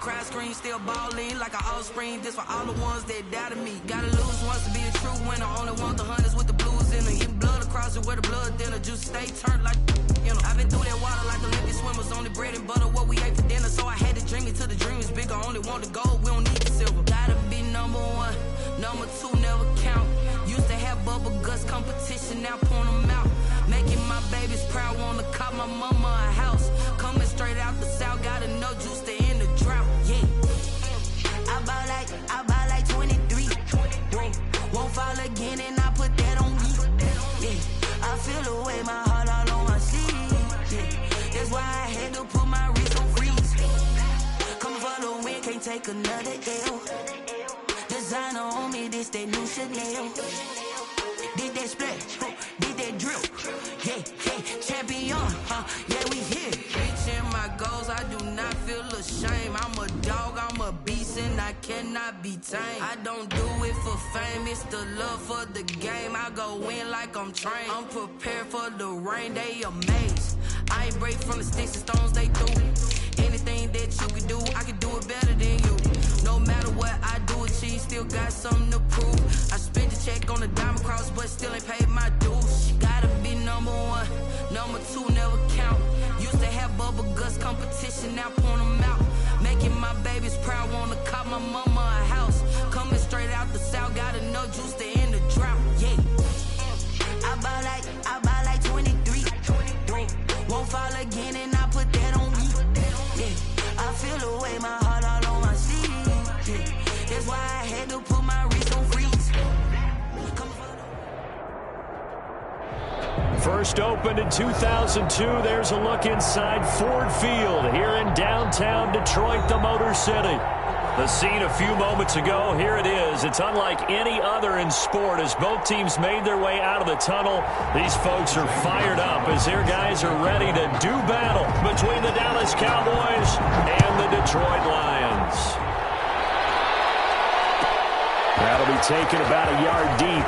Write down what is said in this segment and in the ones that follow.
crowd scream, still balling like an offspring. This for all the ones that doubted me. Gotta lose once to be a true winner. Only want the hunters with the blues in them. Getting blood across it where the blood dinner. Juice stay turned like, you know. I've been through that water like Olympic swimmers. Only bread and butter, what we ate for dinner. So I had to dream it till the dream is bigger. Only want the gold, we don't need the silver. Gotta be number one, number two never count. Used to have bubble guts competition, now point them out. Making my babies proud, wanna cop my mama a house. Coming straight out the south, got enough juice to end the drought. Yeah, I buy like 23. Won't fall again, and I put that on me. Yeah, I feel the way, my heart all on my sleeve. Yeah, that's why I had to put my wrist on freeze. Coming for the win, can't take another L. Designer on me, this that new Chanel. Did that splash, did that drill. Yeah, champion, yeah, we here. Reaching my goals, I do not feel ashamed. I'm a dog, I'm a beast, and I cannot be tamed. I don't do it for fame, it's the love for the game. I go in like I'm trained. I'm prepared for the rain, they amazed. I ain't break from the sticks and stones they threw. Anything that you can do, I can do it better than you. No matter what I do, achieve, still got something to prove. I spent the check on the diamond cross, but still ain't paid my dues. Gotta be number one, number two never count. Used to have bubble guts competition, now point them out. Making my babies proud, wanna cop my mama a house. Coming straight out the south, got enough juice to end the drought. Yeah, I buy like 23. Won't fall again, and I put that on me. Yeah, I feel the way, my heart all on my sleeve. Yeah, that's why I had to put my wrist on freeze. First opened in 2002, there's a look inside Ford Field here in downtown Detroit, the Motor City. The scene a few moments ago, here it is. It's unlike any other in sport as both teams made their way out of the tunnel. These folks are fired up as their guys are ready to do battle between the Dallas Cowboys and the Detroit Lions. That'll be taken about a yard deep.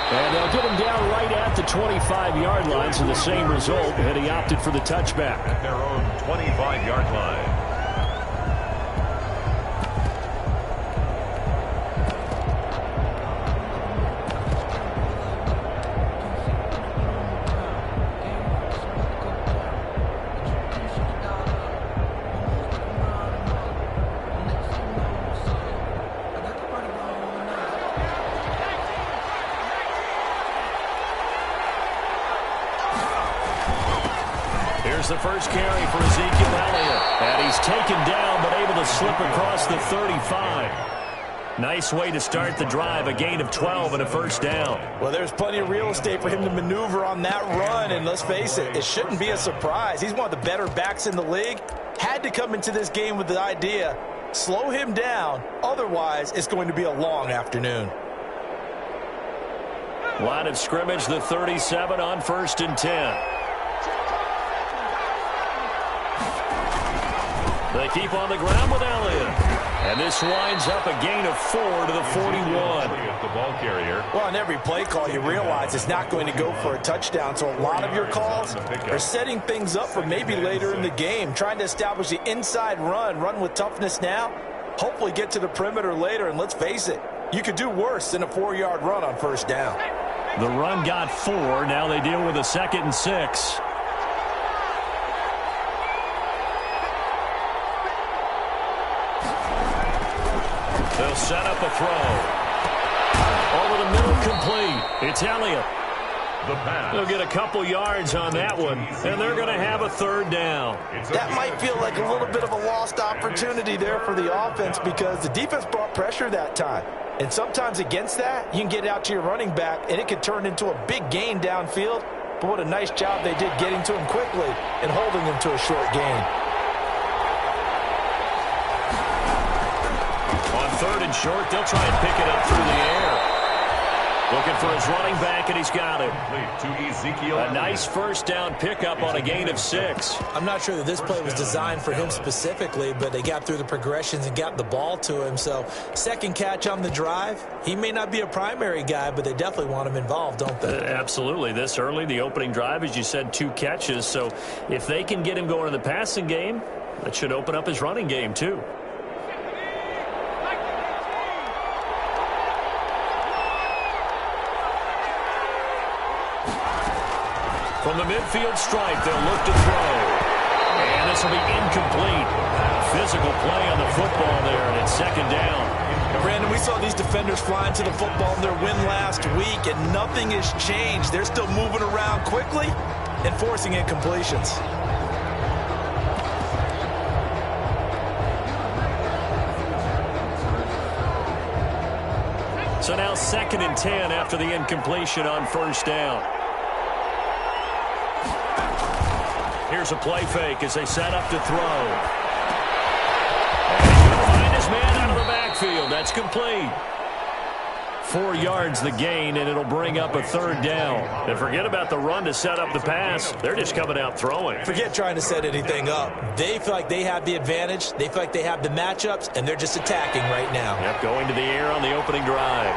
And they'll get him down right at the 25-yard line, so the same result, and he opted for the touchback. At their own 25-yard line. The first carry for Ezekiel Elliott. And he's taken down, but able to slip across the 35. Nice way to start the drive, a gain of 12 and a first down. Well, there's plenty of real estate for him to maneuver on that run, and let's face it, it shouldn't be a surprise. He's one of the better backs in the league. Had to come into this game with the idea, slow him down, otherwise it's going to be a long afternoon. Line of scrimmage, the 37 on 1st and 10. They keep on the ground with Elliott. And this winds up a gain of 4 to the 41. The ball carrier. Well, on every play call, you realize it's not going to go for a touchdown. So a lot of your calls are setting things up for maybe later in the game, trying to establish the inside run with toughness now, hopefully get to the perimeter later. And let's face it, you could do worse than a 4-yard run on first down. The run got 4. Now they deal with a 2nd and 6. They'll set up a throw. Over the middle, complete. It's Elliott. The pass. They'll get a couple yards on that one, and they're going to have a 3rd down. That might feel like a little bit of a lost opportunity there for the offense because the defense brought pressure that time. And sometimes against that, you can get out to your running back, and it could turn into a big gain downfield. But what a nice job they did getting to him quickly and holding him to a short gain. On 3rd and short, they'll try and pick it up through the air. Looking for his running back, and he's got it. To Ezekiel. A nice first down pickup on a gain of 6. I'm not sure that this play was designed for him specifically, but they got through the progressions and got the ball to him. So second catch on the drive. He may not be a primary guy, but they definitely want him involved, don't they? Absolutely. This early, the opening drive, as you said, 2 catches. So if they can get him going in the passing game, that should open up his running game too. From the midfield stripe, they'll look to throw. And this will be incomplete. Physical play on the football there, and it's second down. Brandon, we saw these defenders flying to the football in their win last week, and nothing has changed. They're still moving around quickly and forcing incompletions. So now 2nd and 10 after the incompletion on first down. Here's a play fake as they set up to throw. And he's going to find his man out of the backfield. That's complete. 4 yards the gain, and it'll bring up a 3rd down. And forget about the run to set up the pass. They're just coming out throwing. Forget trying to set anything up. They feel like they have the advantage. They feel like they have the matchups, and they're just attacking right now. Yep, going to the air on the opening drive.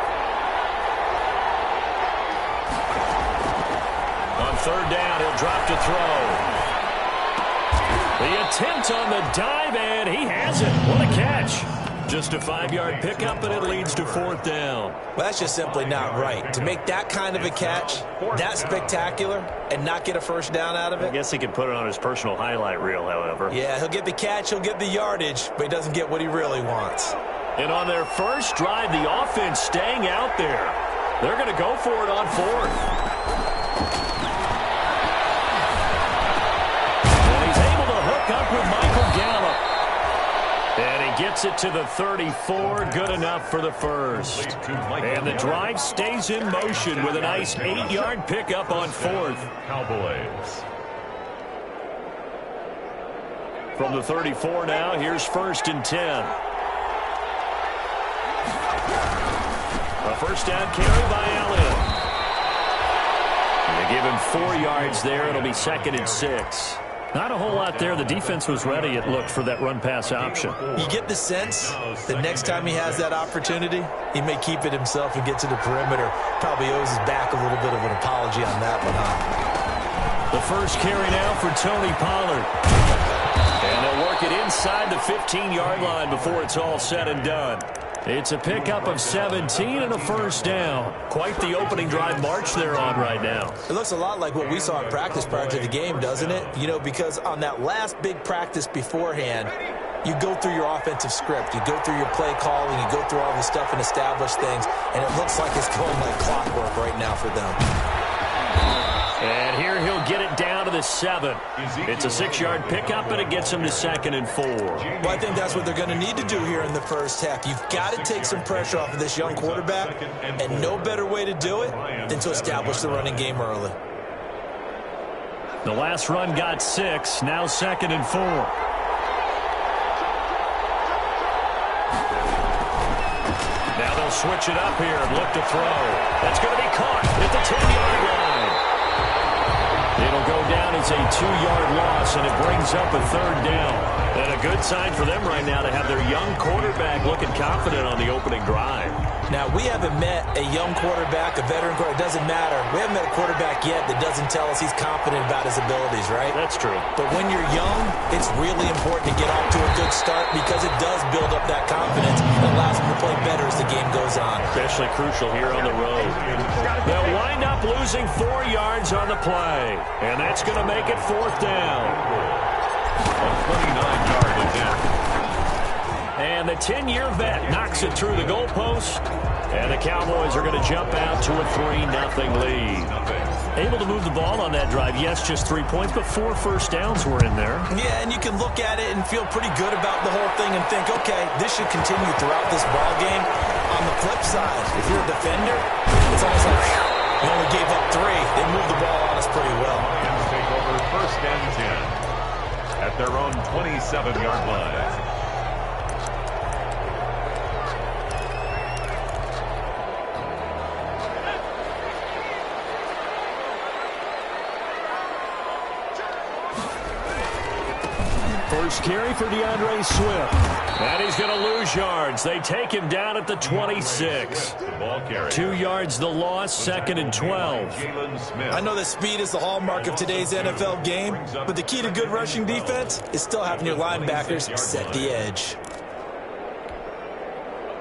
On 3rd down, he'll drop to throw. The attempt on the dive, and he has it. What a catch. Just a 5-yard pickup, and it leads to 4th down. Well, that's just simply not right. To make that kind of a catch, that spectacular, and not get a first down out of it. I guess he could put it on his personal highlight reel, however. Yeah, he'll get the catch, he'll get the yardage, but he doesn't get what he really wants. And on their first drive, the offense staying out there. They're going to go for it on 4th. Up with Michael Gallup. And he gets it to the 34. Good enough for the first. And the drive stays in motion with a nice 8-yard pickup on 4th. Cowboys. From the 34 now, here's 1st and 10. A first down carry by Allen. They give him 4 yards there. It'll be 2nd and 6. Not a whole lot there. The defense was ready, it looked, for that run-pass option. You get the sense that next time he has that opportunity, he may keep it himself and get to the perimeter. Probably owes his back a little bit of an apology on that one, huh? The first carry now for Tony Pollard. And they'll work it inside the 15-yard line before it's all said and done. It's a pickup of 17 and a first down. Quite the opening drive march they're on right now. It looks a lot like what we saw in practice prior to the game, doesn't it? You know, because on that last big practice beforehand, you go through your offensive script. You go through your play calling. You go through all this stuff and establish things. And it looks like it's going like clockwork right now for them. And here he'll get it down to the 7. It's a 6-yard pickup, and it gets him to 2nd and 4. Well, I think that's what they're going to need to do here in the first half. You've got to take some pressure off of this young quarterback, and no better way to do it than to establish the running game early. The last run got 6, now 2nd and 4. Now they'll switch it up here and look to throw. That's going to be caught at the 10-yard line. It'll go down as a 2-yard loss, and it brings up a 3rd down. And a good sign for them right now to have their young quarterback looking confident on the opening drive. Now, we haven't met a young quarterback, a veteran quarterback. It doesn't matter. We haven't met a quarterback yet that doesn't tell us he's confident about his abilities, right? That's true. But when you're young, it's really important to get off to a good start because it does build up that confidence and allows them to play better as the game goes on. Especially crucial here on the road. They'll wind up losing 4 yards on the play, and that's going to make it 4th down. A 29-yard attempt. And the 10-year vet knocks it through the goalpost. And the Cowboys are going to jump out to a 3-0 lead. Able to move the ball on that drive. Yes, just 3 points, but 4 first downs were in there. Yeah, and you can look at it and feel pretty good about the whole thing and think, okay, this should continue throughout this ball game. On the flip side, if you're a defender, it's almost like you only gave up 3. They moved the ball on us pretty well. And take over 1st and 10 at their own 27-yard line. First carry for DeAndre Swift. And he's going to lose yards. They take him down at the 26. 2 yards the loss, 2nd and 12. I know that speed is the hallmark of today's NFL game, but the key to good rushing defense is still having your linebackers set the edge.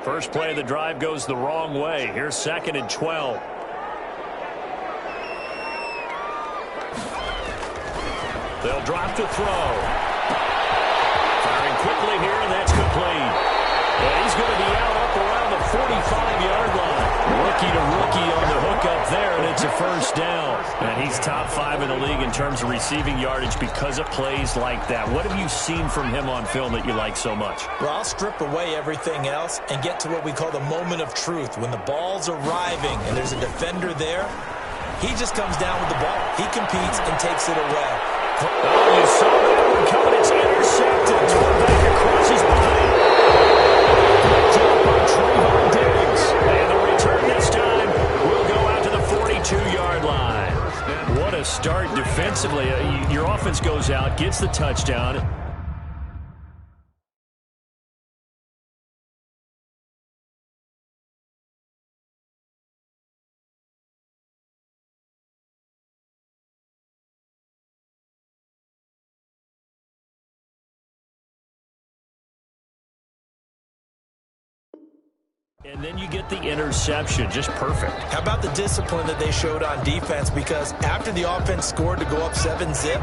First play of the drive goes the wrong way. Here's 2nd and 12. They'll drop to throw. Firing quickly here, and that's complete. And he's going to be out up around the 45-yard line. Rookie to rookie on the hook up there, and it's a first down. And he's top 5 in the league in terms of receiving yardage because of plays like that. What have you seen from him on film that you like so much? Well, I'll strip away everything else and get to what we call the moment of truth. When the ball's arriving and there's a defender there, he just comes down with the ball. He competes and takes it away. Oh, you saw that one coming. It's intercepted. Toward back across his body. Drop on Trayvon Diggs. And the return this time will go out to the 42-yard line. What a start defensively. Your offense goes out, gets the touchdown. And then you get the interception. Just perfect. How about the discipline that they showed on defense? Because after the offense scored to go up 7-zip,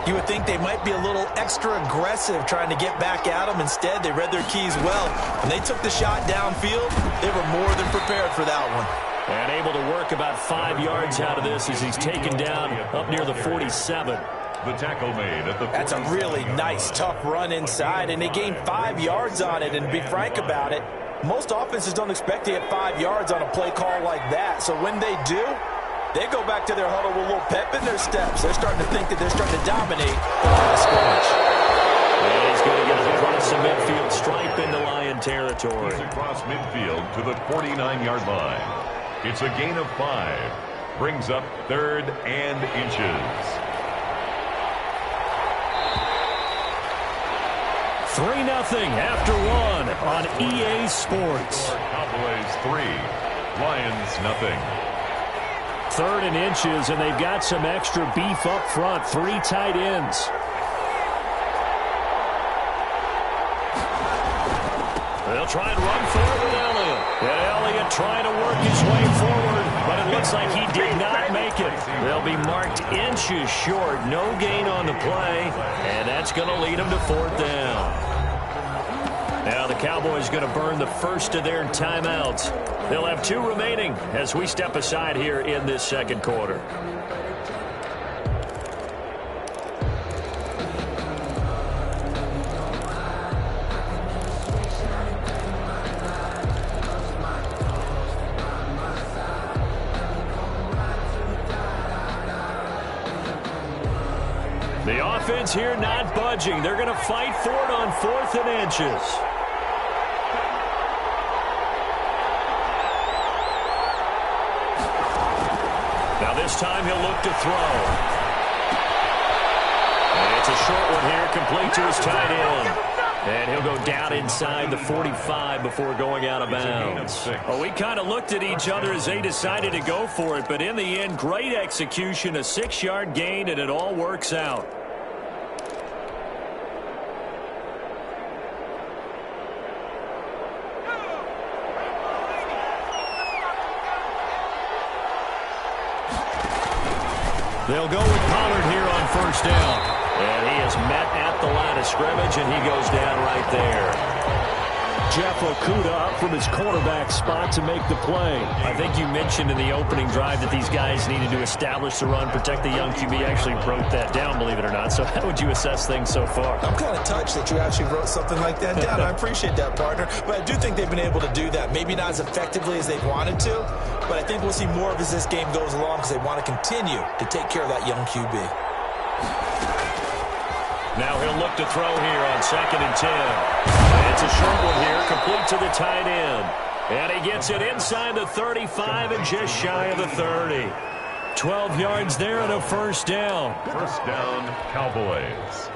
you would think they might be a little extra aggressive trying to get back at them. Instead, they read their keys well. When they took the shot downfield, they were more than prepared for that one. And able to work about 5 yards out of this as he's taken down up near the 47. The tackle made at the 47. That's a really nice, tough run inside, and they gained 5 yards on it. And to be frank about it, most offenses don't expect to get 5 yards on a play call like that. So when they do, they go back to their huddle with a little pep in their steps. They're starting to think that they're starting to dominate the line of scrimmage. And he's going to get across the midfield, stripe into Lion territory. He's across midfield to the 49-yard line. It's a gain of 5. Brings up 3rd and inches. 3-0 after 1 on EA Sports. Cowboys 3, Lions nothing. 3rd and inches, and they've got some extra beef up front. 3 tight ends. They'll try and run forward with Elliott. And Elliott trying to work his way forward, but it looks like he did not make it. They'll be marked inches short. No gain on the play, and that's going to lead them to 4th down. Now the Cowboys going to burn the first of their timeouts. They'll have 2 remaining as we step aside here in this 2nd quarter. The offense here not budging. They're going to fight for it on 4th and inches. Now this time he'll look to throw. And it's a short one here, complete to his tight end. And he'll go down inside the 45 before going out of bounds. Well, we kind of looked at each other as they decided to go for it, but in the end, great execution, a 6-yard gain, and it all works out. They'll go with Pollard here on 1st down. And he is met at the line of scrimmage, and he goes down right there. Jeff Okudah up from his cornerback spot to make the play. I think you mentioned in the opening drive that these guys needed to establish the run, protect the young QB. Actually wrote that down, believe it or not. So how would you assess things so far? I'm kind of touched that you actually wrote something like that down. I appreciate that, partner. But I do think they've been able to do that. Maybe not as effectively as they've wanted to, but I think we'll see more of as this game goes along because they want to continue to take care of that young QB. Now he'll look to throw here on 2nd and 10. And it's a short one here, complete to the tight end. And he gets it inside the 35 and just shy of the 30. 12 yards there and a 1st down. 1st down, Cowboys.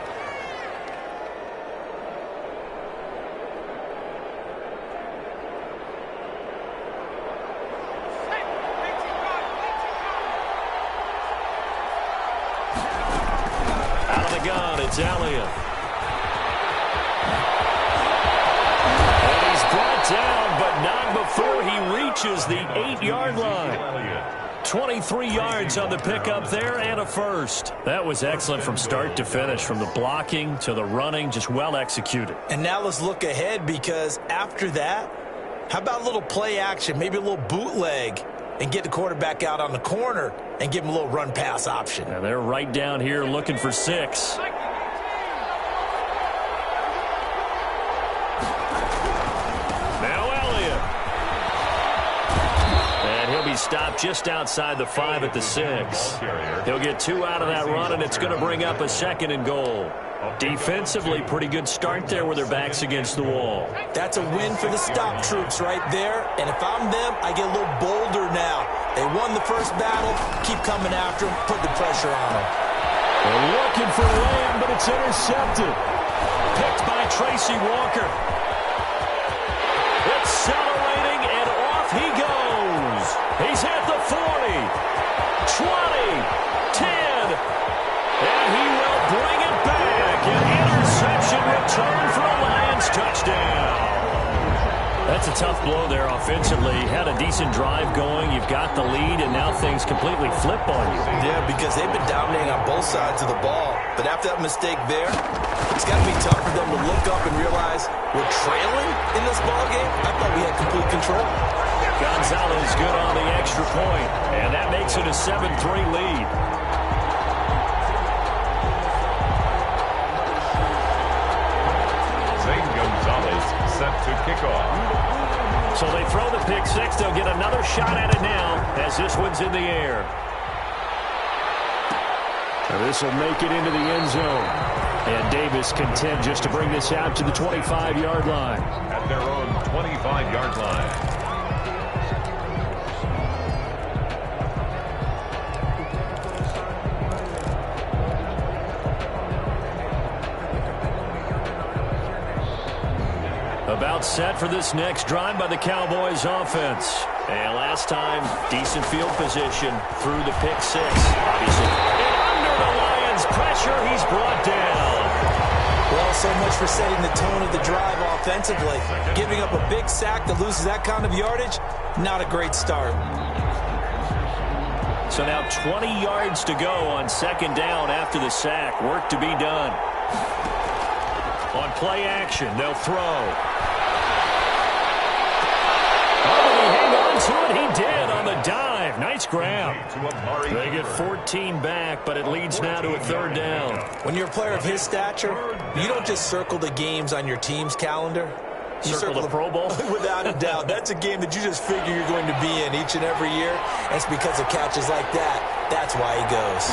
reaches the 8-yard line. 23 yards on the pickup there and a first. That was excellent from start to finish, from the blocking to the running, just well executed. And now let's look ahead, because after that, how about a little play action, maybe a little bootleg, and get the quarterback out on the corner and give him a little run-pass option. And they're right down here looking for 6. Stopped just outside the 5 at the 6. He'll get 2 out of that run, and it's going to bring up a 2nd and goal. Defensively, pretty good start there with their backs against the wall. That's a win for the stop troops right there, and if I'm them, I get a little bolder now. They won the first battle, keep coming after them, put the pressure on them. They're looking for Lamb, but it's intercepted. Picked by Tracy Walker. Accelerating, and off he goes. He's at the 40, 20, 10, and he will bring it back. An interception return for a Lions touchdown. That's a tough blow there offensively. Had a decent drive going. You've got the lead, and now things completely flip on you. Yeah, because they've been dominating on both sides of the ball. But after that mistake there, it's got to be tough for them to look up and realize we're trailing in this ball game. I thought we had complete control. Gonzalez good on the extra point, and that makes it a 7-3 lead. Zane Gonzalez set to kick off. So they throw the pick 6. They'll get another shot at it now as this one's in the air. This will make it into the end zone. And Davis content just to bring this out to the 25-yard line. At their own 25-yard line. About set for this next drive by the Cowboys offense. And last time, decent field position through the pick 6. Obviously, and under the Lions' pressure, he's brought down. Well, so much for setting the tone of the drive offensively. Giving up a big sack that loses that kind of yardage, not a great start. So now 20 yards to go on 2nd down after the sack. Work to be done. On play action, they'll throw. To it, he did on the dive. Nice grab. They get 14 back, but it leads now to a 3rd down. When you're a player of his stature, you don't just circle the games on your team's calendar. You circle the Pro Bowl? Without a doubt. That's a game that you just figure you're going to be in each and every year. And it's because of catches like that. That's why he goes.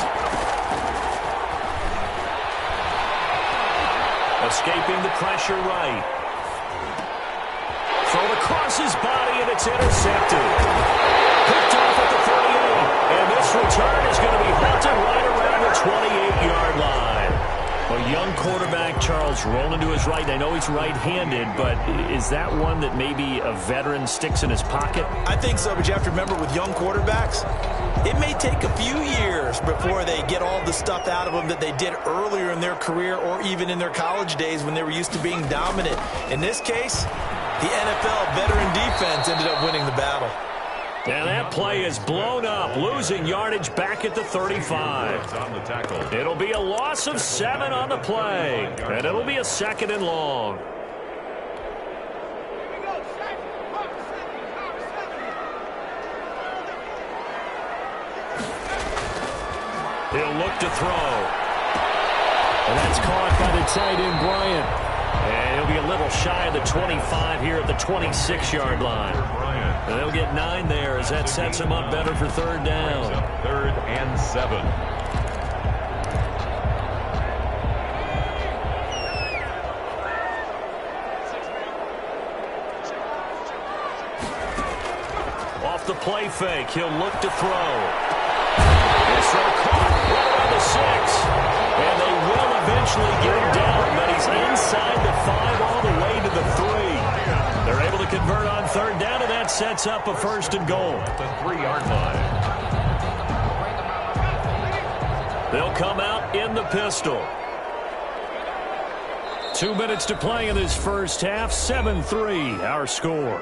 Escaping the pressure right. Thrown across his body, and it's intercepted. Picked off at the 38. And this return is going to be halted right around the 28-yard line. A young quarterback, Charles, rolling to his right. I know he's right-handed, but is that one that maybe a veteran sticks in his pocket? I think so, but you have to remember with young quarterbacks, it may take a few years before they get all the stuff out of them that they did earlier in their career or even in their college days when they were used to being dominant. In this case, the NFL veteran defense ended up winning the battle. And that play is blown up, losing yardage back at the 35. It'll be a loss of 7 on the play, and it'll be a 2nd and long. He'll look to throw. And that's caught by the tight end, Bryant. And he'll be a little shy of the 25 here at the 26-yard line. And they'll get 9 there as that sets him up better for 3rd down. 3rd and 7. Off the play fake, he'll look to throw. This throw caught right around the 6. And they will eventually get him down, but he's inside the 5 all the way to the 3. They're able to convert on 3rd down, and that sets up a 1st and goal. At the 3-yard line. They'll come out in the pistol. 2 minutes to play in this first half. 7-3, our score.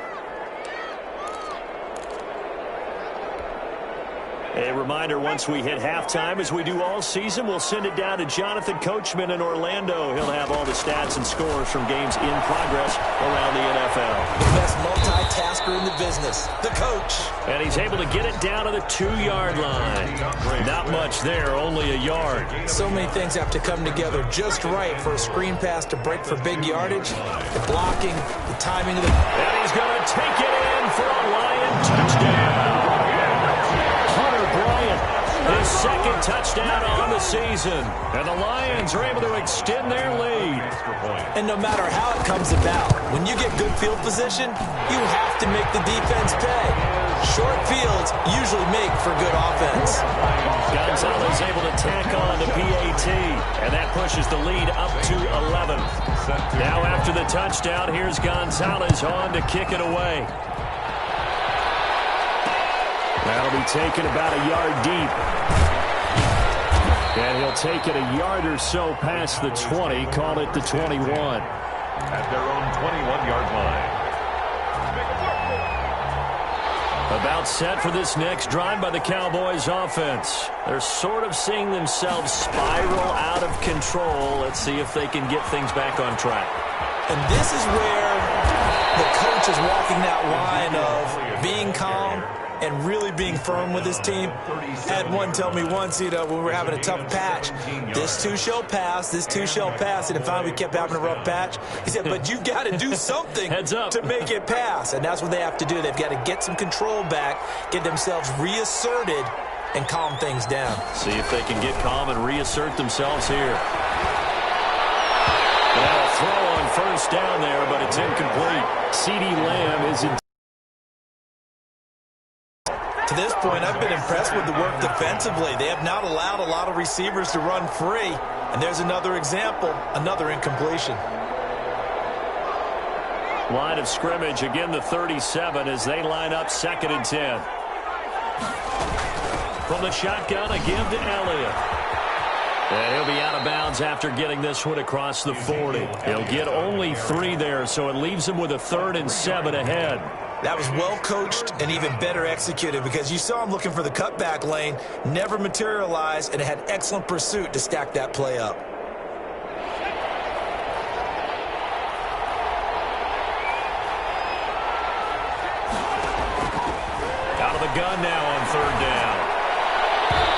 A reminder, once we hit halftime, as we do all season, we'll send it down to Jonathan Coachman in Orlando. He'll have all the stats and scores from games in progress around the NFL. The best multitasker in the business, the coach. And he's able to get it down to the 2-yard line. Not much there, only a yard. So many things have to come together just right for a screen pass to break for big yardage. The blocking, the timing of the... And he's going to take it in for a Lion touchdown. His second touchdown on the season. And the Lions are able to extend their lead. And no matter how it comes about, when you get good field position, you have to make the defense pay. Short fields usually make for good offense. Gonzalez able to tack on to PAT. And that pushes the lead up to 11. Now after the touchdown, here's Gonzalez on to kick it away. That'll be taken about a yard deep. And he'll take it a yard or so past the 20, call it the 21. At their own 21-yard line. About set for this next drive by the Cowboys offense. They're sort of seeing themselves spiral out of control. Let's see if they can get things back on track. And this is where the coach is walking that line of being calm and really being firm with his team. Had one tell me once, when we were having a tough patch, this too shall pass, this too shall pass. And finally we kept having a rough patch. He said, but you've got to do something to make it pass. And that's what they have to do. They've got to get some control back, get themselves reasserted, and calm things down. See if they can get calm and reassert themselves here. Now a throw on first down there, but it's incomplete. CeeDee Lamb is in. To this point, I've been impressed with the work defensively. They have not allowed a lot of receivers to run free. And there's another example, another incompletion. Line of scrimmage, again the 37 as they line up 2nd and 10. From the shotgun, a give to Elliott. And he'll be out of bounds after getting this one across the 40. He'll get only 3 there, so it leaves him with a 3rd and 7 ahead. That was well coached and even better executed because you saw him looking for the cutback lane, never materialized, and had excellent pursuit to stack that play up. Out of the gun now on 3rd down.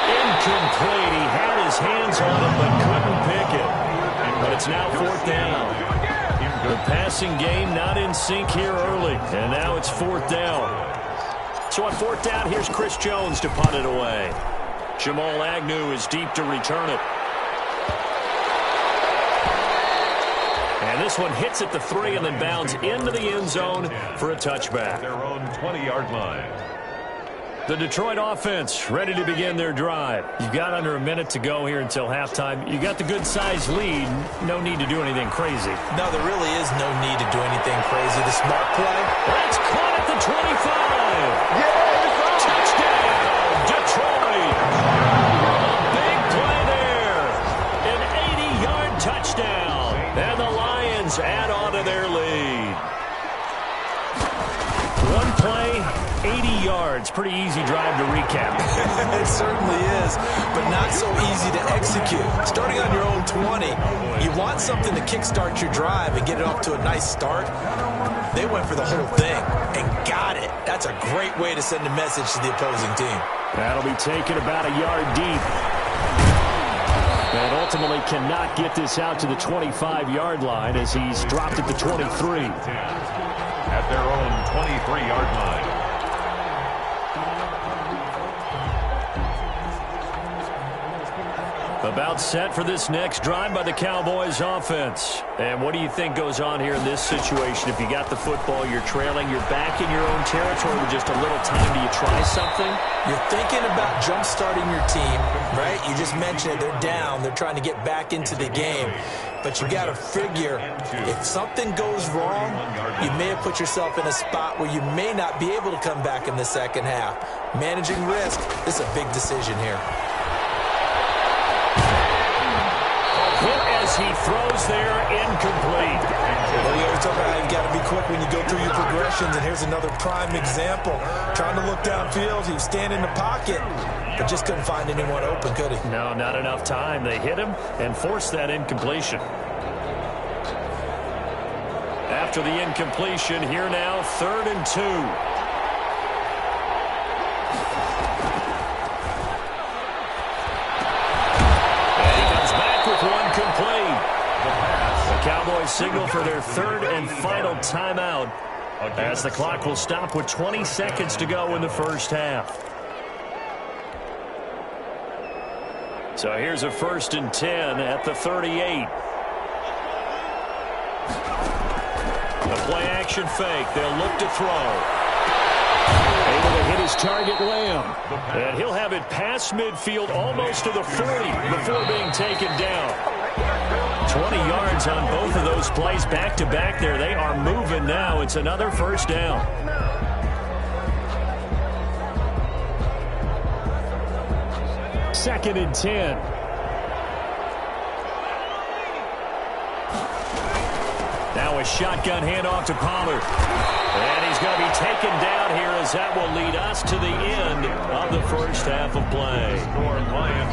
Incomplete. He had his hands on it but couldn't pick it. But it's now 4th down. The passing game not in sync here early, and now it's 4th down. So on 4th down, here's Chris Jones to punt it away. Jamal Agnew is deep to return it. And this one hits at the 3 and then bounds into the end zone for a touchback. Their own 20-yard line. The Detroit offense ready to begin their drive. You've got under a minute to go here until halftime. You got the good-sized lead. No need to do anything crazy. No, there really is no need to do anything crazy. The smart play. That's caught at the 25. Yeah, touchdown, Detroit. Big play there. An 80-yard touchdown. And the Lions add on to their lead. One play, 80 yards. Pretty easy drive to recap. It certainly is, but not so easy to execute. Starting on your own 20, you want something to kickstart your drive and get it off to a nice start. They went for the whole thing and got it. That's a great way to send a message to the opposing team. That'll be taken about a yard deep. And ultimately cannot get this out to the 25-yard line as he's dropped at the 23. At their own 23-yard line. About set for this next drive by the Cowboys offense. And what do you think goes on here in this situation? If you got the football, you're trailing, you're back in your own territory with just a little time. Do you try something? You're thinking about jump-starting your team, right? You just mentioned it. They're down. They're trying to get back into the game. But you got to figure, if something goes wrong, you may have put yourself in a spot where you may not be able to come back in the second half. Managing risk, this is a big decision here. Hit as he throws there, incomplete. Well, we always talk about how you got to be quick when you go going through your progressions, and here's another prime example. Trying to look downfield, he was standing in the pocket, but just couldn't find anyone open, could he? No, not enough time. They hit him and forced that incompletion. After the incompletion, here now, 3rd and 2. And he comes back with one complete. The Cowboys signal for their 3rd and final timeout as the clock will stop with 20 seconds to go in the first half. So here's a 1st and 10 at the 38. The play-action fake. They'll look to throw. Able to hit his target, Lamb. And he'll have it past midfield almost to the 40 before being taken down. 20 yards on both of those plays back-to-back there. They are moving now. It's another first down. Second and 10. Now a shotgun handoff to Pollard. And he's going to be taken down here as that will lead us to the end of the first half of play.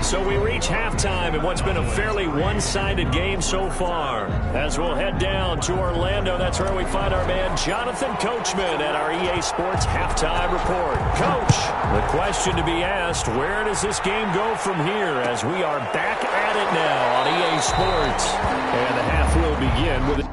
So we reach halftime in what's been a fairly one-sided game so far. As we'll head down to Orlando, that's where we find our man Jonathan Coachman at our EA Sports Halftime Report. Coach, the question to be asked, where does this game go from here as we are back at it now on EA Sports? And the half will begin with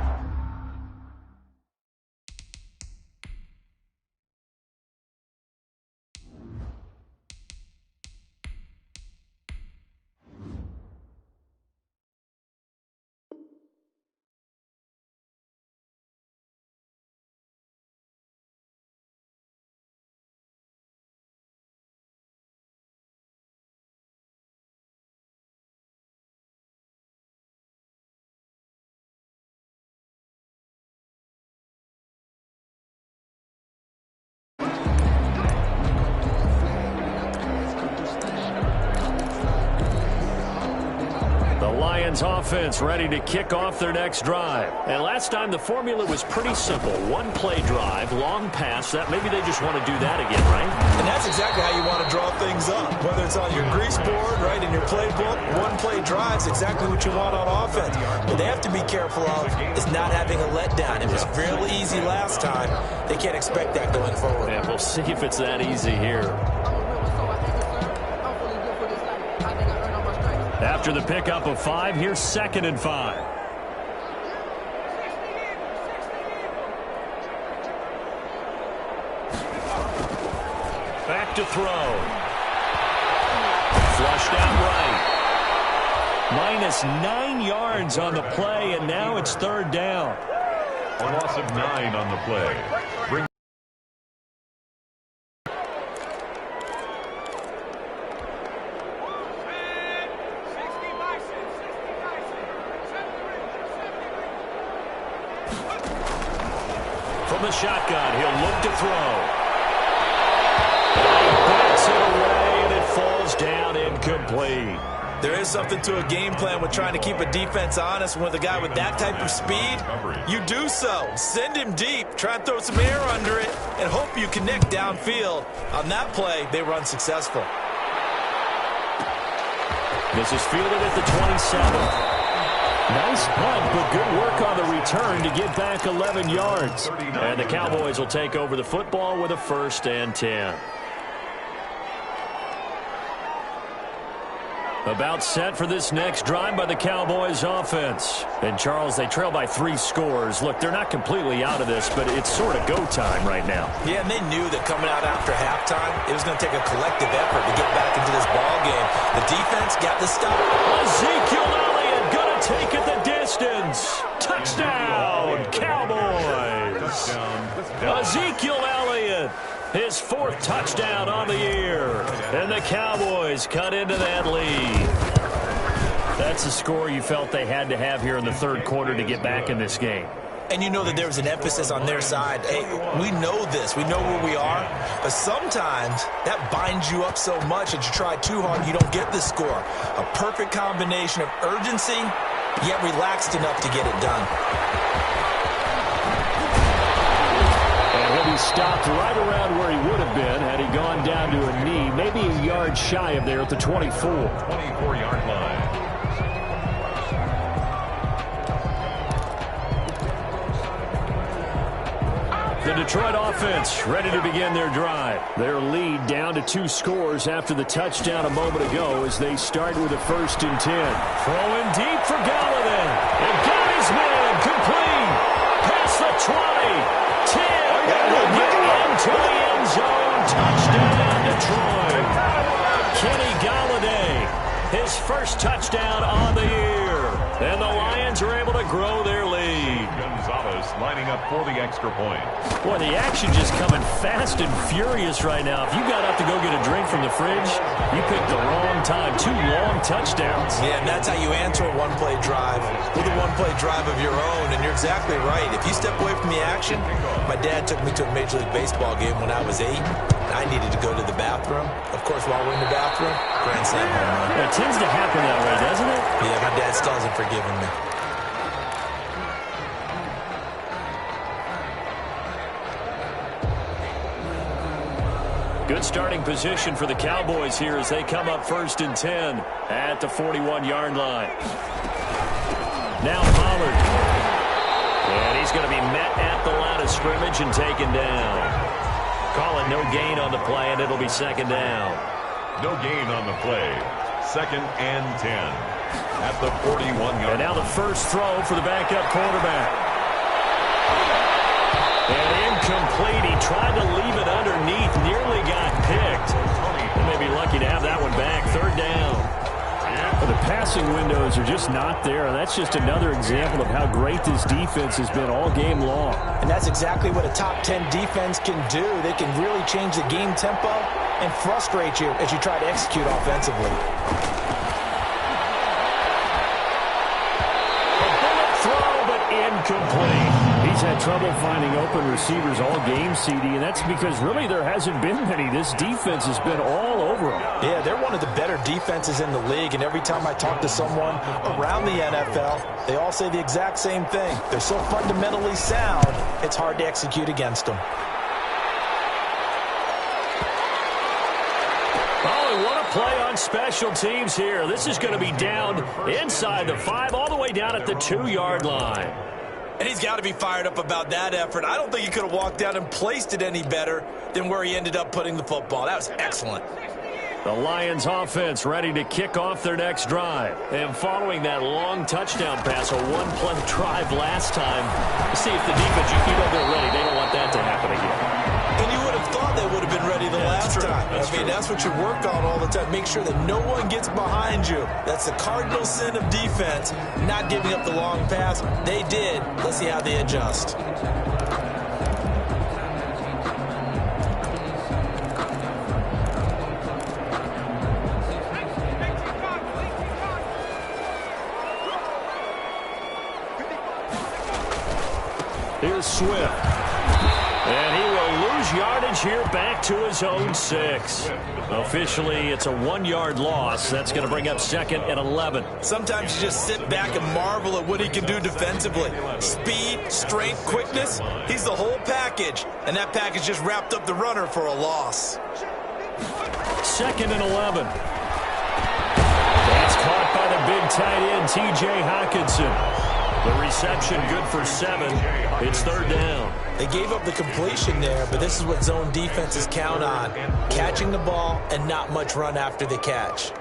offense ready to kick off their next drive. And last time the formula was pretty simple. One play drive, long pass. That maybe they just want to do that again, right? And that's exactly how you want to draw things up. Whether it's on your grease board, right, in your playbook, one play drive is exactly what you want on offense. But they have to be careful of is not having a letdown. It was real easy last time. They can't expect that going forward. Yeah, we'll see if it's that easy here. After the pickup of 5, here's 2nd and 5. Back to throw. Flushed out right. -9 yards on the play, and now it's 3rd down. A loss of 9 on the play. From the shotgun, he'll look to throw. He backs it away, and it falls down incomplete. There is something to a game plan with trying to keep a defense honest. With a guy with that type of speed, you do so. Send him deep. Try and throw some air under it and hope you connect downfield. On that play, they run successful. This is fielded at the 27. Nice punt, but good work on the return to get back 11 yards. And the Cowboys will take over the football with a 1st and 10. About set for this next drive by the Cowboys offense. And, Charles, they trail by 3 scores. Look, they're not completely out of this, but it's sort of go time right now. Yeah, and they knew that coming out after halftime, it was going to take a collective effort to get back into this ball game. The defense got the stop. Ezekiel Elliott going to take it the distance. Touchdown, Cowboys. Ezekiel Elliott. His 4th touchdown on the year. And the Cowboys cut into that lead. That's a score you felt they had to have here in the 3rd quarter to get back in this game. And you know that there was an emphasis on their side. Hey, we know this. We know where we are. But sometimes that binds you up so much that you try too hard and you don't get the score. A perfect combination of urgency, yet relaxed enough to get it done. stopped right around where he would have been had he gone down to a knee, maybe a yard shy of there at the 24. 24-yard line. The Detroit offense ready to begin their drive. Their lead down to 2 scores after the touchdown a moment ago as they start with a 1st and 10. Throwing deep for Galladay. And got his man complete. Past the 20. 10. And will get into the end zone. Touchdown Detroit. Kenny Galladay, his first touchdown on the year. And the Lions are able to grow their lead. Gonzalez lining up for the extra point. Boy, the action just coming fast and furious right now. If you got up to go get a drink from the fridge, you picked the wrong time. 2 long touchdowns. Yeah, and that's how you answer a one-play drive with a one-play drive of your own. And you're exactly right. If you step away from the action, my dad took me to a Major League Baseball game when I was 8. I needed to go to the bathroom. Of course, while we're in the bathroom, grand slam home run. It tends to happen that way, doesn't it? Yeah, my dad still hasn't forgiven me. Good starting position for the Cowboys here as they come up 1st and 10 at the 41-yard line. Now Pollard. And he's going to be met at the line of scrimmage and taken down. Calling no gain on the play, and it'll be 2nd down. No gain on the play. 2nd and 10 at the 41-yard. And now the first throw for the backup quarterback. And incomplete. He tried to leave it underneath. Nearly got picked. They may be lucky to have that one back. 3rd down. But the passing windows are just not there. That's just another example of how great this defense has been all game long. And that's exactly what a top 10 defense can do. They can really change the game tempo and frustrate you as you try to execute offensively. A bullet throw, but incomplete. He's had trouble finding open receivers all game, CD, and that's because really there hasn't been many. This defense has been all over them. Yeah, they're one of the better defenses in the league, and every time I talk to someone around the NFL, they all say the exact same thing. They're so fundamentally sound, it's hard to execute against them. Oh, what a play on special teams here. This is going to be down inside the 5, all the way down at the 2-yard line. And he's got to be fired up about that effort. I don't think he could have walked out and placed it any better than where he ended up putting the football. That was excellent. The Lions offense ready to kick off their next drive. And following that long touchdown pass, a 1-play drive last time, see if the defense, you know they're ready. They don't want that to happen again. And you would have thought they would have been ready the last time. That's what you work on all the time. Make sure that no one gets behind you. That's the cardinal sin of defense, not giving up the long pass. They did. Let's see how they adjust. Here's Swift. And he will lose yardage here back to his own 6. Officially, it's a 1-yard loss. That's going to bring up 2nd and 11. Sometimes you just sit back and marvel at what he can do defensively. Speed, strength, quickness. He's the whole package. And that package just wrapped up the runner for a loss. 2nd and 11. That's caught by the big tight end, T.J. Hockenson. The reception good for 7. It's 3rd down. They gave up the completion there, but this is what zone defenses count on. Catching the ball and not much run after the catch.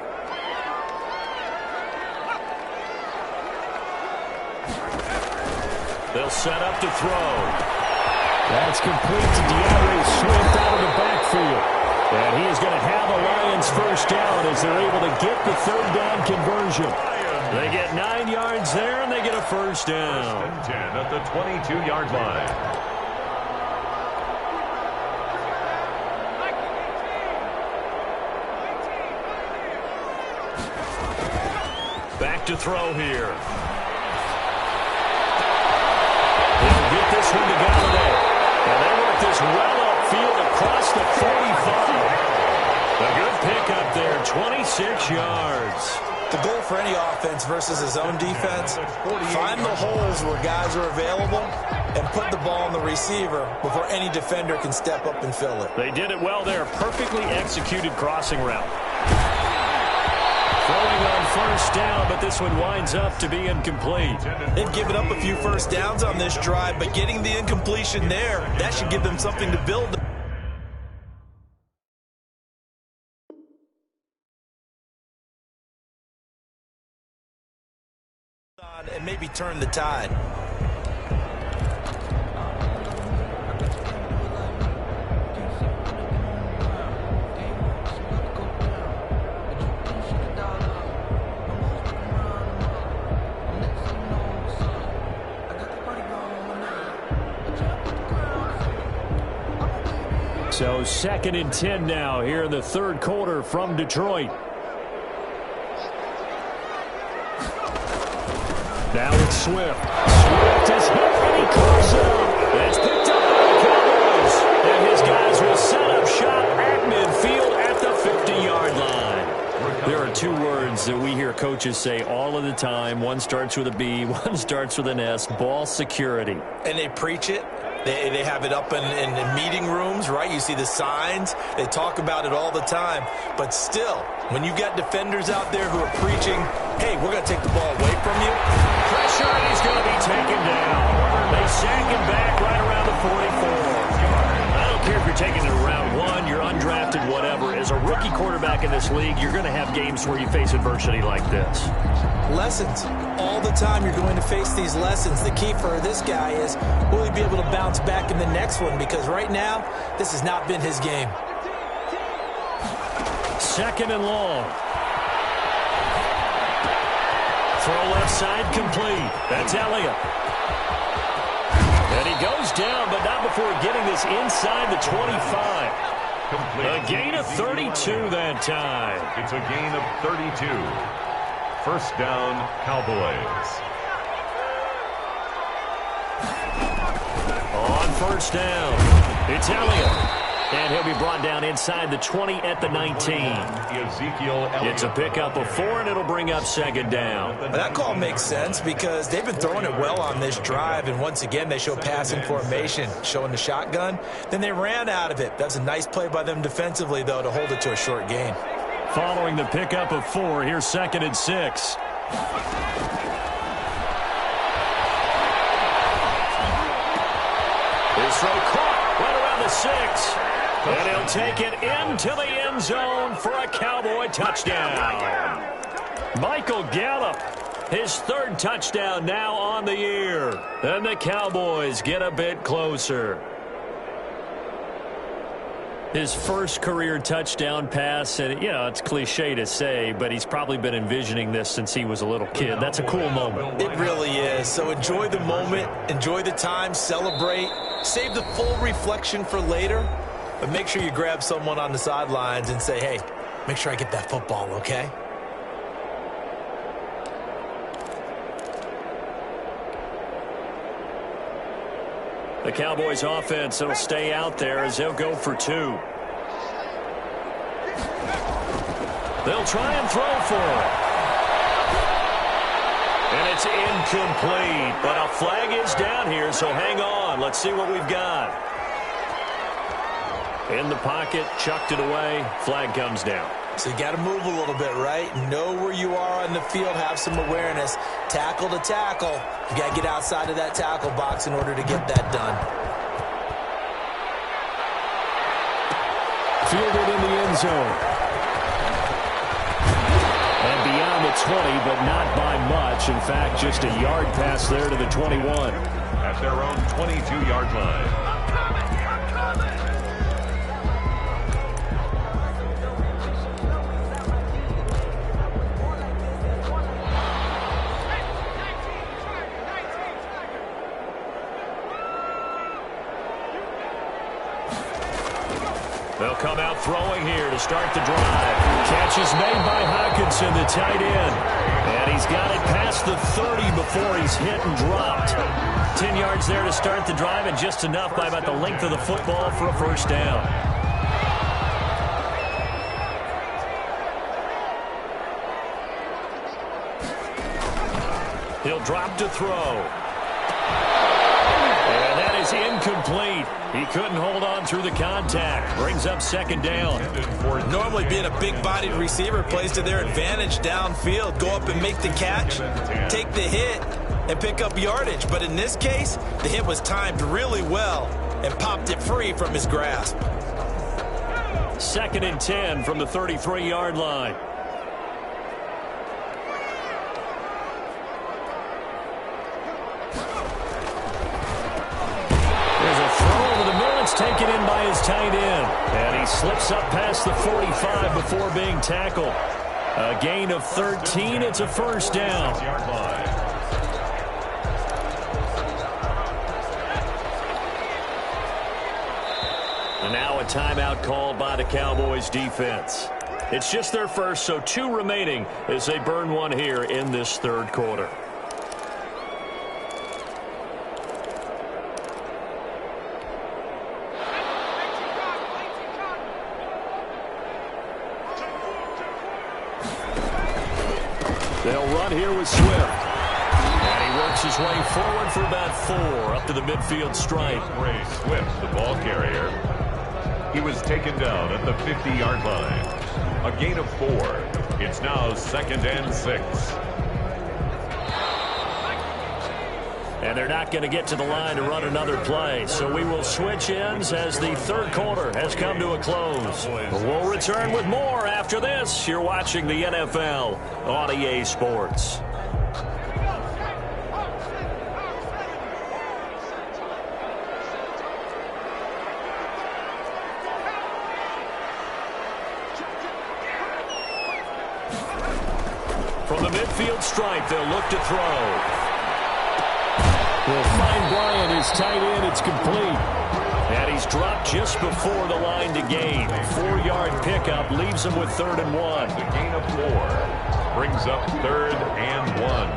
They'll set up to throw. That's complete to DeAndre Swift out of the backfield. And he is going to have a Lions first down as they're able to get the 3rd down conversion. They get 9 yards there, and they get a first down. 1st and 10 at the 22-yard line. Back to throw here. He'll get this one to Galladay. And they work this well upfield across the 45. A good pickup there, 26 yards. The goal for any offense versus his own defense, find the holes where guys are available and put the ball on the receiver before any defender can step up and fill it. They did it well there. Perfectly executed crossing route. Throwing on first down, but this one winds up to be incomplete. They've given up a few first downs on this drive, but getting the incompletion there, that should give them something to build. And maybe turn the tide. So 2nd and 10 now here in the third quarter from Detroit. Now it's Swift. Swift is hit and he closes it up. It's picked up by the Cowboys. And his guys will set up shop at midfield at the 50-yard line. There are two words that we hear coaches say all of the time. One starts with a B, one starts with an S. Ball security. And they preach it. They have it up in meeting rooms, right? You see the signs. They talk about it all the time. But still, when you've got defenders out there who are preaching, hey, we're going to take the ball away from you. Pressure, and he's going to be taken down. They sack him back right around the 44. I don't care if you're taking it around 1, you're undrafted, whatever. As a rookie quarterback in this league, you're going to have games where you face adversity like this. Lessons. All the time you're going to face these lessons. The key for this guy is, will he be able to bounce back in the next one? Because right now, this has not been his game. 2nd and long. Throw left side complete. That's Elliott. And he goes down, but not before getting this inside the 25. A gain of 32 that time. It's a gain of 32. First down, Cowboys. On first down, it's Elliott. And he'll be brought down inside the 20 at the 19. Ezekiel Elliott. It's a pickup of 4, and it'll bring up 2nd down. That call makes sense because they've been throwing it well on this drive, and once again they show passing formation, showing the shotgun. Then they ran out of it. That's a nice play by them defensively, though, to hold it to a short gain. Following the pickup of 4, here's 2nd and 6. His throw caught right around the 6. And he'll take it into the end zone for a Cowboy touchdown. Michael Gallup, his 3rd touchdown now on the year. And the Cowboys get a bit closer. His first career touchdown pass, and, you know, it's cliche to say, but he's probably been envisioning this since he was a little kid. That's a cool moment. It really is. So enjoy the moment, enjoy the time, celebrate, save the full reflection for later, but make sure you grab someone on the sidelines and say, hey, make sure I get that football, okay? The Cowboys offense will stay out there as they'll go for 2. They'll try and throw for it. And it's incomplete, but a flag is down here, so hang on. Let's see what we've got. In the pocket, chucked it away, flag comes down. So you got to move a little bit, right? Know where you are on the field, have some awareness. Tackle to tackle. You got to get outside of that tackle box in order to get that done. Fielded in the end zone. And beyond the 20, but not by much. In fact, just a yard pass there to the 21. At their own 22-yard line. They'll come out throwing here to start the drive. Catch is made by Hockenson, the tight end. And he's got it past the 30 before he's hit and dropped. 10 yards there to start the drive, and just enough by about the length of the football for a first down. He'll drop to throw. incomplete. He couldn't hold on through the contact. Brings up second down. Normally being a big-bodied receiver plays to their advantage downfield. Go up and make the catch, take the hit, and pick up yardage. But in this case, the hit was timed really well and popped it free from his grasp. 2nd and 10 from the 33-yard line. Taken in by his tight end. And he slips up past the 45 before being tackled. A gain of 13. It's a first down. And now a timeout called by the Cowboys defense. It's just their first, so 2 remaining as they burn one here in this third quarter. They'll run here with Swift. And he works his way forward for about 4 up to the midfield stripe. Ray Swift, the ball carrier. He was taken down at the 50-yard line. A gain of 4. It's now 2nd and 6. And they're not going to get to the line to run another play. So we will switch ends as the third quarter has come to a close. We'll return with more after this. You're watching the NFL on EA Sports. From the midfield stripe, they'll look to throw. Will find Bryant, his tight end. It's complete. And he's dropped just before the line to gain. 4-yard pickup leaves him with 3rd and 1. The gain of 4 brings up 3rd and 1.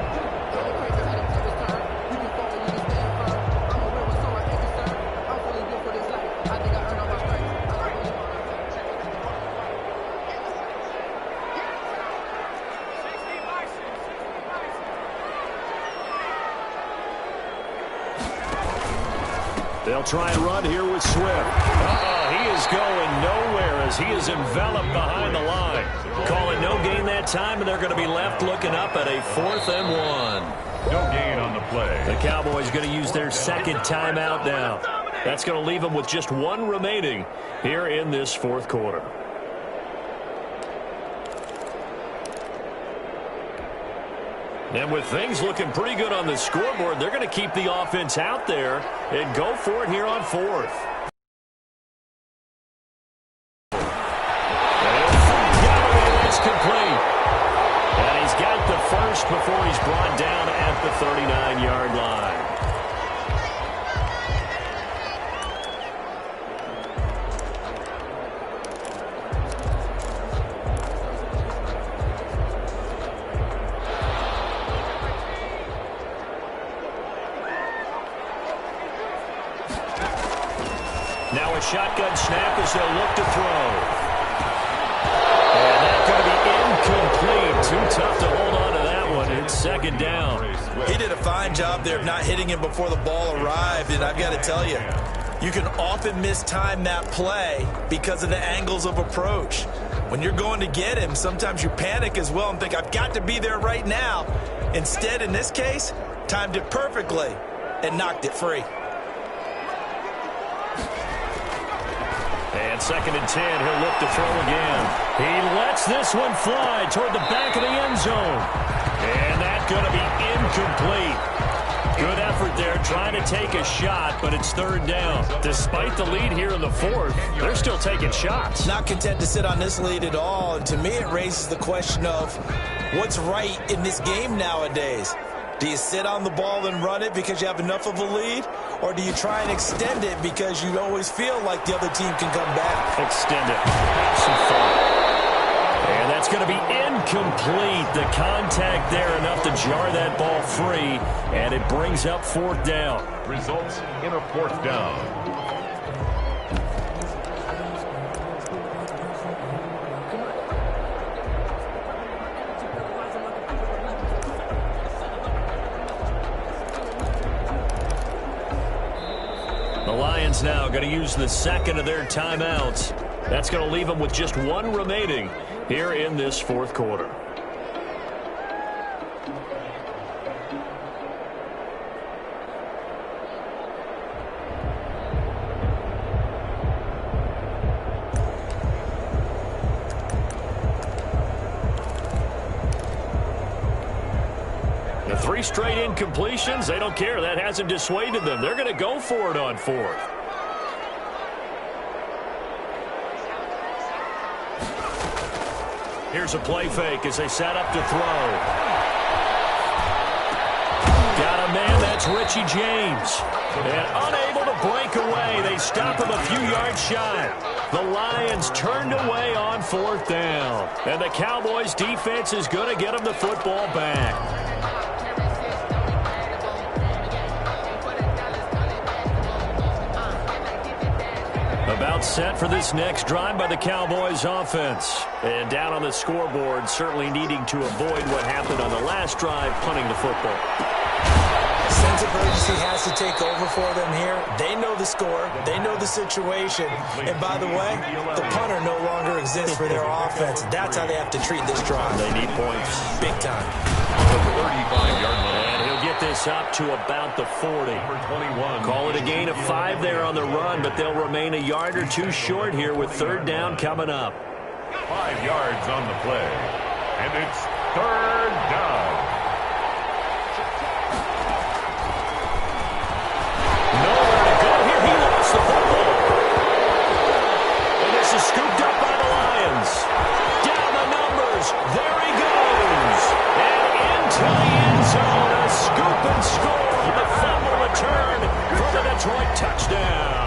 They'll try and run here with Swift. He is going nowhere as he is enveloped behind the line. Call it no gain that time, and they're going to be left looking up at a 4th and 1. No gain on the play. The Cowboys going to use their second timeout now. That's going to leave them with just 1 remaining here in this fourth quarter. And with things looking pretty good on the scoreboard, they're going to keep the offense out there and go for it here on 4th. And it's complete. And he's got the first before he's brought down at the 39-yard line. Now a shotgun snap as they'll look to throw. And that's going to be incomplete. Too tough to hold on to that one. It's 2nd down. He did a fine job there of not hitting him before the ball arrived, and I've got to tell you, you can often mistime that play because of the angles of approach. When you're going to get him, sometimes you panic as well and think, I've got to be there right now. Instead, in this case, timed it perfectly and knocked it free. And 2nd and 10, he'll look to throw again. He lets this one fly toward the back of the end zone. And that's going to be incomplete. Good effort there trying to take a shot, but it's 3rd down. Despite the lead here in the 4th, they're still taking shots. Not content to sit on this lead at all. And to me, it raises the question of what's right in this game nowadays. Do you sit on the ball and run it because you have enough of a lead? Or do you try and extend it because you always feel like the other team can come back? Extend it. Have some fun. And that's going to be incomplete. The contact there enough to jar that ball free. And it brings up 4th down. Results in a 4th down. The Lions now going to use the second of their timeouts. That's going to leave them with just one remaining here in this fourth quarter. The 3 straight incompletions, they don't care. That hasn't dissuaded them. They're going to go for it on fourth. Here's a play fake as they set up to throw. Got a man, that's Richie James. And unable to break away, they stop him a few yards shy. The Lions turned away on fourth down. And the Cowboys defense is going to get them the football back. About set for this next drive by the Cowboys offense. And down on the scoreboard, certainly needing to avoid what happened on the last drive, punting the football. A sense of urgency has to take over for them here. They know the score. They know the situation. And by the way, the punter no longer exists for their offense. That's how they have to treat this drive. They need points. Big time. 35-yard line. And he'll get this up to about the 40. Call it a gain of 5 there on the run, but they'll remain a yard or 2 short here with third down coming up. 5 yards on the play. And it's third down. Nowhere to go here. He lost the football. And this is scooped up by the Lions. Down the numbers. There he goes. And into the end zone. A scoop and score on the fumble return for the Detroit touchdown.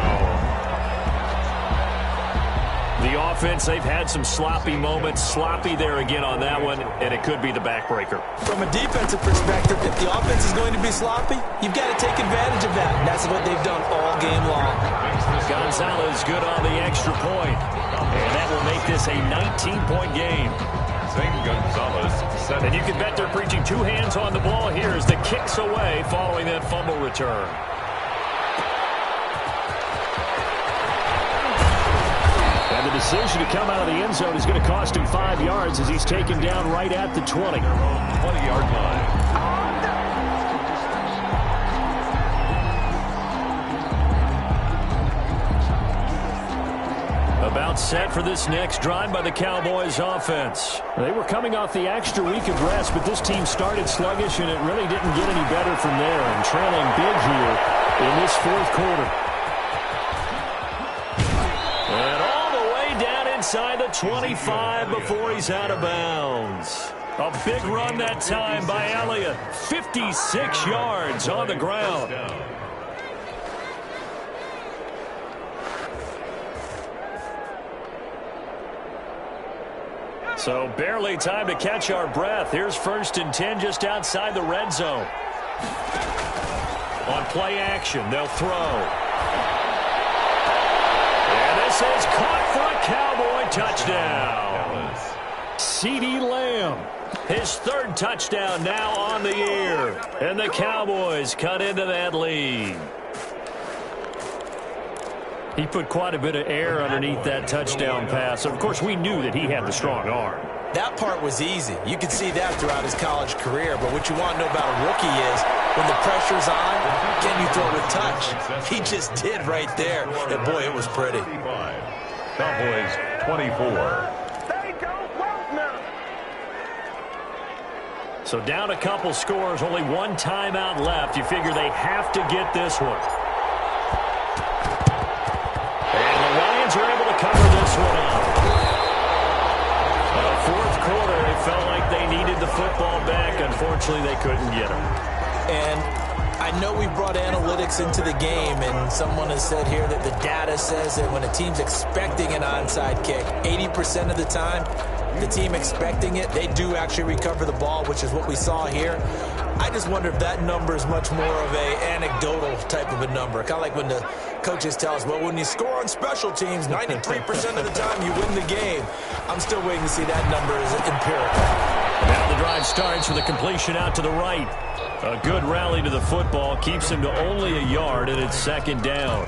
The offense, they've had some sloppy moments. Sloppy there again on that one, and it could be the backbreaker. From a defensive perspective, if the offense is going to be sloppy, you've got to take advantage of that. And that's what they've done all game long. Gonzalez good on the extra point. And that will make this a 19-point game. Gonzalez set. And you can bet they're preaching 2 hands on the ball here as the kicks away following that fumble return. And the decision to come out of the end zone is going to cost him 5 yards as he's taken down right at the 20. 20-yard line. About set for this next drive by the Cowboys offense. They were coming off the extra week of rest, but this team started sluggish, and it really didn't get any better from there, and trailing big here in this fourth quarter. And all the way down inside the 25 before he's out of bounds. A big run that time by Elliott. 56 yards on the ground. So barely time to catch our breath. Here's 1st and 10 just outside the red zone. On play action, they'll throw. And this is caught for a Cowboy touchdown. CeeDee Lamb, his 3rd touchdown now on the year. And the Cowboys cut into that lead. He put quite a bit of air underneath that touchdown pass. Of course, we knew that he had the strong arm. That part was easy. You could see that throughout his college career. But what you want to know about a rookie is when the pressure's on, can you throw with touch? He just did right there. And, boy, it was pretty. Cowboys 24. So down a couple scores, only 1 timeout left. You figure they have to get this one. Are able to cover this one up. Fourth quarter, it felt like they needed the football back. Unfortunately, they couldn't get him. And I know we brought analytics into the game, and someone has said here that the data says that when a team's expecting an onside kick, 80% of the time, the team expecting it, they do actually recover the ball, which is what we saw here. I just wonder if that number is much more of a anecdotal type of a number. Kind of like when the coaches tell us, well, when you score on special teams, 93% of the time you win the game. I'm still waiting to see that number as empirical. Now the drive starts with a completion out to the right. A good rally to the football keeps him to only a yard, and it's 2nd down.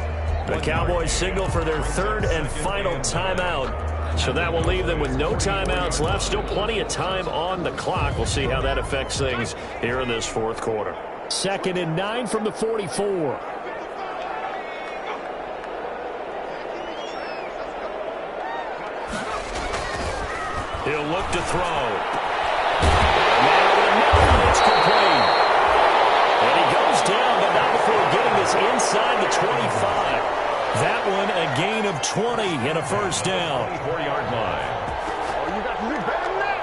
The Cowboys signal for their third and final timeout. So that will leave them with no timeouts left. Still plenty of time on the clock. We'll see how that affects things here in this fourth quarter. 2nd and 9 from the 44. He'll look to throw. It's complete. And he goes down, but not before getting this inside the 25. That one a gain of 20 and a first down. 24-yard line. Oh, you got to be better than that.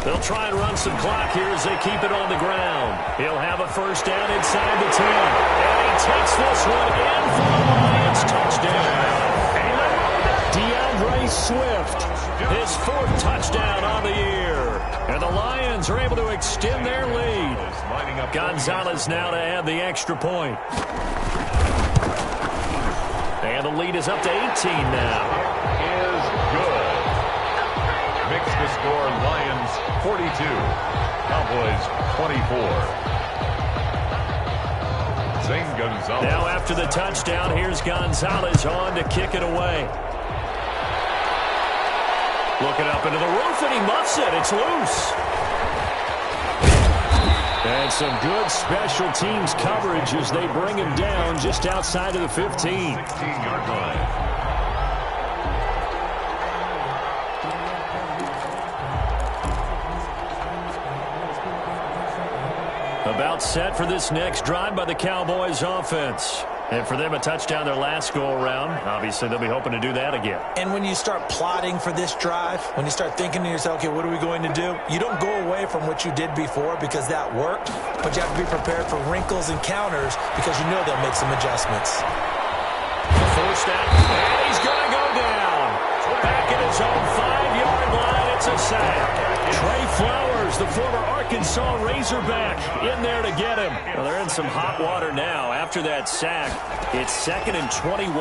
They'll try and run some clock here as they keep it on the ground. He'll have a first down inside the 10. And he takes this one in for the Lions. Touchdown. DeAndre Swift, his 4th touchdown on the year. And the Lions are able to extend their lead. Gonzalez now to add the extra point. And the lead is up to 18 now. Is good. Makes the score Lions 42, Cowboys 24. Zane Gonzalez. Now after the touchdown, here's Gonzalez on to kick it away. Looking up into the roof, and he muffs it. It's loose. And some good special teams coverage as they bring him down just outside of the 15. 16-yard line. About set for this next drive by the Cowboys offense. And for them, a touchdown their last go-around. Obviously, they'll be hoping to do that again. And when you start plotting for this drive, when you start thinking to yourself, okay, what are we going to do? You don't go away from what you did before because that worked, but you have to be prepared for wrinkles and counters because you know they'll make some adjustments. First down, and he's going to go down. Back at his own 5-yard line, it's a sack. Trey Flowers, the former Arkansas Razorback, in there to get him. Well, they're in some hot water now. After that sack, it's 2nd and 21.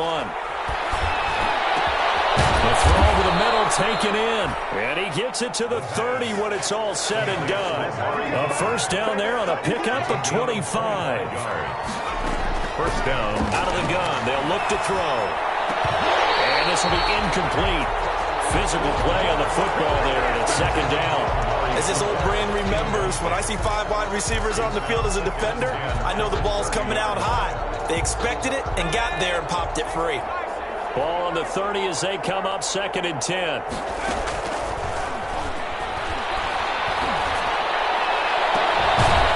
The throw over the middle taken in. And he gets it to the 30 when it's all said and done. A first down there on a pickup of 25. First down. Out of the gun, they'll look to throw. And this will be incomplete. Physical play on the football there, and it's 2nd down. As this old brain remembers, when I see 5 wide receivers on the field as a defender, I know the ball's coming out high. They expected it and got there and popped it free. Ball on the 30 as they come up 2nd and 10.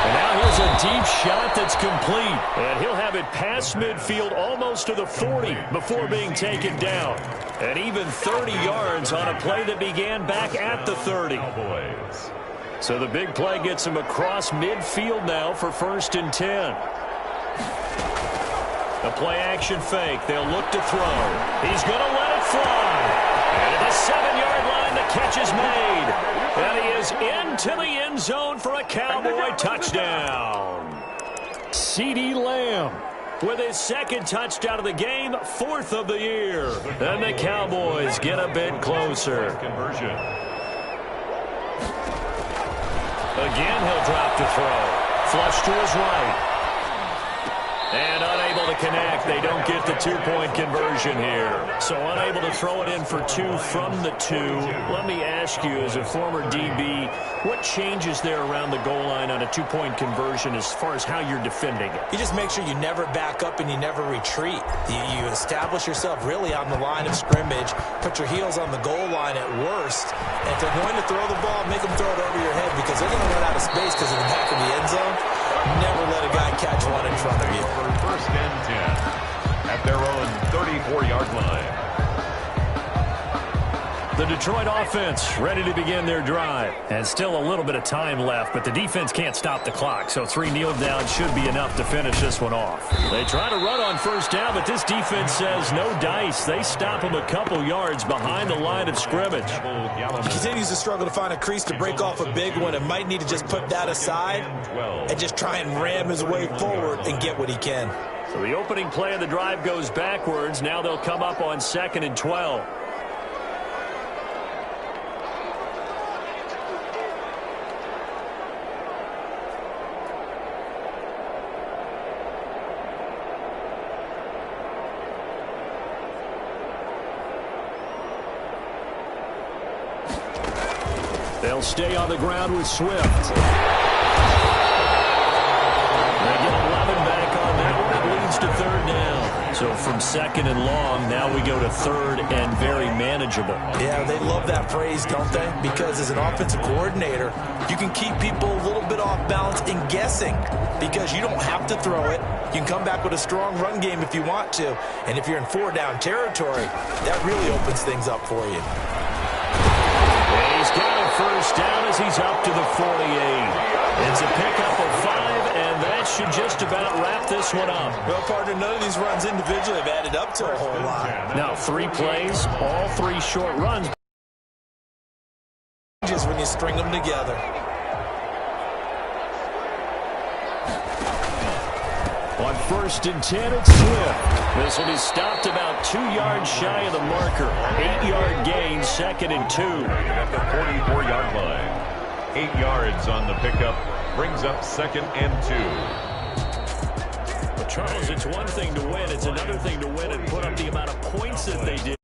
And now here's a deep shot that's complete. And he'll have it past midfield almost to the 40 before being taken down. And even 30 yards on a play that began back at the 30. So the big play gets him across midfield now for 1st and 10. A play-action fake. They'll look to throw. He's going to let it fly. And at the 7-yard line, the catch is made. And he is into the end zone for a Cowboy touchdown. CeeDee Lamb with his 2nd touchdown of the game, 4th of the year. And the Cowboys get a bit closer. Conversion. Again, he'll drop to throw. Flush to his right. And unable to connect. They don't get the 2-point conversion here. So unable to throw it in for 2 from the 2. Let me ask you, as a former DB, what changes there around the goal line on a 2-point conversion as far as how you're defending it? You just make sure you never back up and you never retreat. You establish yourself really on the line of scrimmage, put your heels on the goal line at worst, and if they're going to throw the ball, make them throw it over your head because they're going to run out of space because of the back of the end zone. Never let a guy catch one in front of you. First and 10 at their own 34-yard line. The Detroit offense ready to begin their drive. And still a little bit of time left, but the defense can't stop the clock, so 3 kneel downs should be enough to finish this one off. They try to run on first down, but this defense says no dice. They stop him a couple yards behind the line of scrimmage. He continues to struggle to find a crease to break off a big one and might need to just put that aside and just try and ram his way forward and get what he can. So the opening play of the drive goes backwards. Now they'll come up on 2nd and 12. They'll stay on the ground with Swift. They get 11 back on that one. It leads to 3rd down. So from 2nd and long, now we go to 3rd and very manageable. Yeah, they love that phrase, don't they? Because as an offensive coordinator, you can keep people a little bit off balance in guessing because you don't have to throw it. You can come back with a strong run game if you want to. And if you're in 4-down territory, that really opens things up for you. He's got a 1st down as he's up to the 48. It's a pickup of 5, and that should just about wrap this one up. Well, partner, none of these runs individually have added up to a whole lot. Now 3 plays, all 3 short runs. Just when you string them together. On 1st and 10, it's Swift. This one is stopped about 2 yards shy of the marker. 8-yard gain, 2nd and 2. At the 44-yard line. 8 yards on the pickup. Brings up 2nd and 2. But Charles, it's one thing to win. It's another thing to win and put up the amount of points that they did.